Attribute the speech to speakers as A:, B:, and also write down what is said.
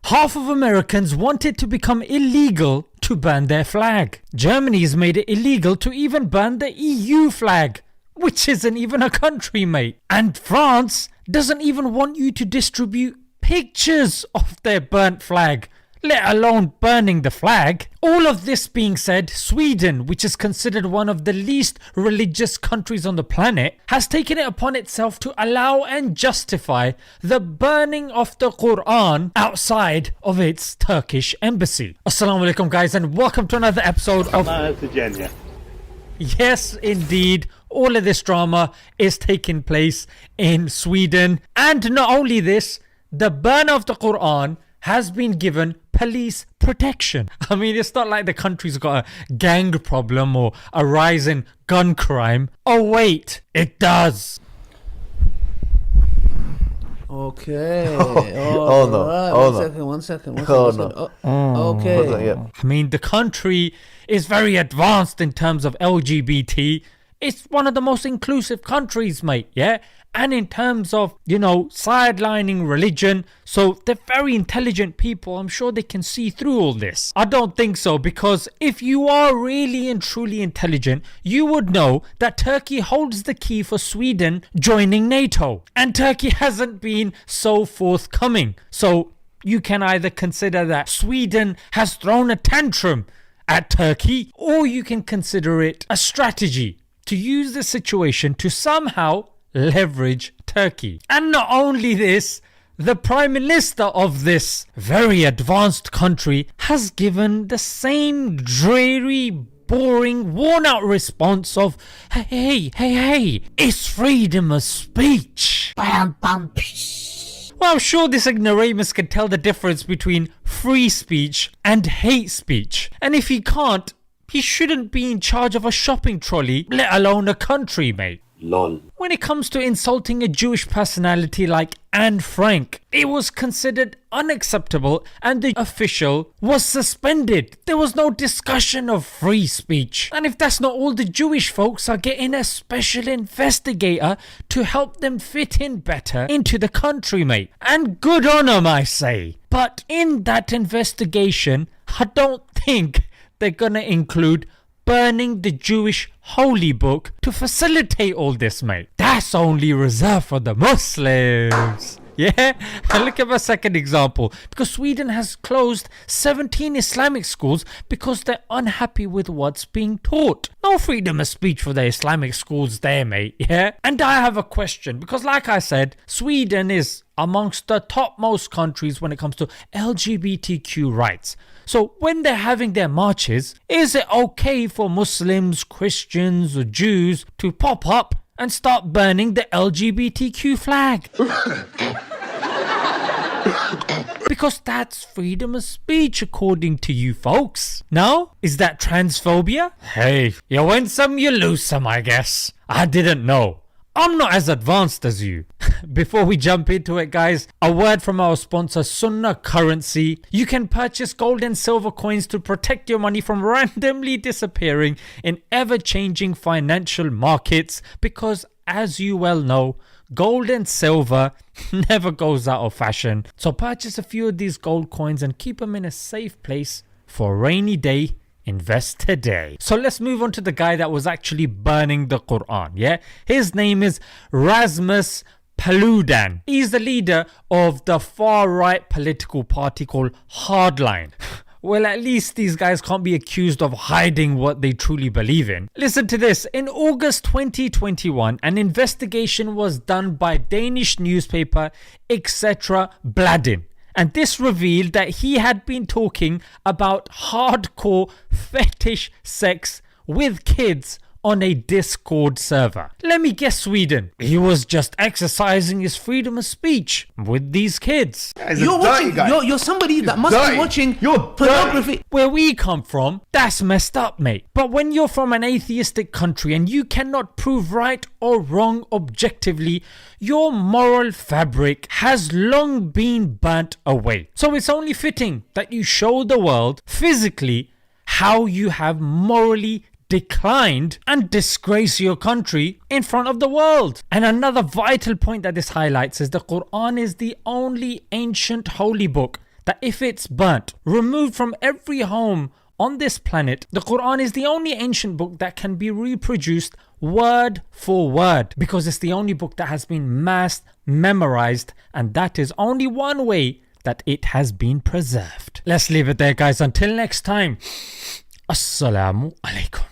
A: Half of Americans want it to become illegal to burn their flag. Germany's made it illegal to even burn the EU flag, which isn't even a country, mate. And France doesn't even want you to distribute pictures of their burnt flag, let alone burning the flag. All of this being said, Sweden, which is considered one of the least religious countries on the planet, has taken it upon itself to allow and justify the burning of the Quran outside of its Turkish embassy. Assalamu alaikum guys, and welcome to another episode of Yes, indeed, all of this drama is taking place in Sweden. And not only this, the burn of the Quran has been given police protection. I mean, it's not like the country's got a gang problem or a rise in gun crime. Oh wait, it does.
B: Okay. One second. Okay.
A: I mean, the country is very advanced in terms of LGBT. It's one of the most inclusive countries, mate, yeah? And in terms of, sidelining religion, so they're very intelligent people. I'm sure they can see through all this. I don't think so, because if you are really and truly intelligent, you would know that Turkey holds the key for Sweden joining NATO. And Turkey hasn't been so forthcoming. So you can either consider that Sweden has thrown a tantrum at Turkey, or you can consider it a strategy to use the situation to somehow leverage Turkey. And not only this, the Prime Minister of this very advanced country has given the same dreary, boring, worn out response of hey, it's freedom of speech. Well, I'm sure this ignoramus can tell the difference between free speech and hate speech. And if he can't, he shouldn't be in charge of a shopping trolley, let alone a country, mate.
C: Lol.
A: When it comes to insulting a Jewish personality like Anne Frank, it was considered unacceptable and the official was suspended. There was no discussion of free speech. And if that's not all, the Jewish folks are getting a special investigator to help them fit in better into the country, mate. And good on them, I say. But in that investigation, I don't think they're gonna include burning the Jewish holy book to facilitate all this, mate. That's only reserved for the Muslims. Yeah? And look at my second example. Because Sweden has closed 17 Islamic schools because they're unhappy with what's being taught. No freedom of speech for the Islamic schools there, mate. Yeah? And I have a question. Because like I said, Sweden is amongst the topmost countries when it comes to LGBTQ rights. So when they're having their marches, is it okay for Muslims, Christians or Jews to pop up and start burning the LGBTQ flag? Because that's freedom of speech according to you folks. No? Is that transphobia? Hey, you win some, you lose some, I guess. I didn't know. I'm not as advanced as you. Before we jump into it, guys, a word from our sponsor, Sunnah Currency. You can purchase gold and silver coins to protect your money from randomly disappearing in ever-changing financial markets, because as you well know, gold and silver never goes out of fashion. So purchase a few of these gold coins and keep them in a safe place for a rainy day. Invest today. So let's move on to the guy that was actually burning the Quran, yeah? His name is Rasmus Paludan. He's the leader of the far-right political party called Hardline. Well, at least these guys can't be accused of hiding what they truly believe in. Listen to this. In August 2021, an investigation was done by Danish newspaper etc. Bladin. And this revealed that he had been talking about hardcore fetish sex with kids on a Discord server. Let me guess, Sweden. He was just exercising his freedom of speech with these kids.
B: You're somebody that must be watching pornography.
A: Where we come from, that's messed up, mate. But when you're from an atheistic country and you cannot prove right or wrong objectively, your moral fabric has long been burnt away. So it's only fitting that you show the world physically how you have morally declined and disgrace your country in front of the world. And another vital point that this highlights is the Quran is the only ancient holy book that if it's burnt, removed from every home on this planet, the Quran is the only ancient book that can be reproduced word for word, because it's the only book that has been mass memorized, and that is only one way that it has been preserved. Let's leave it there, guys. Until next time, Assalamu alaikum.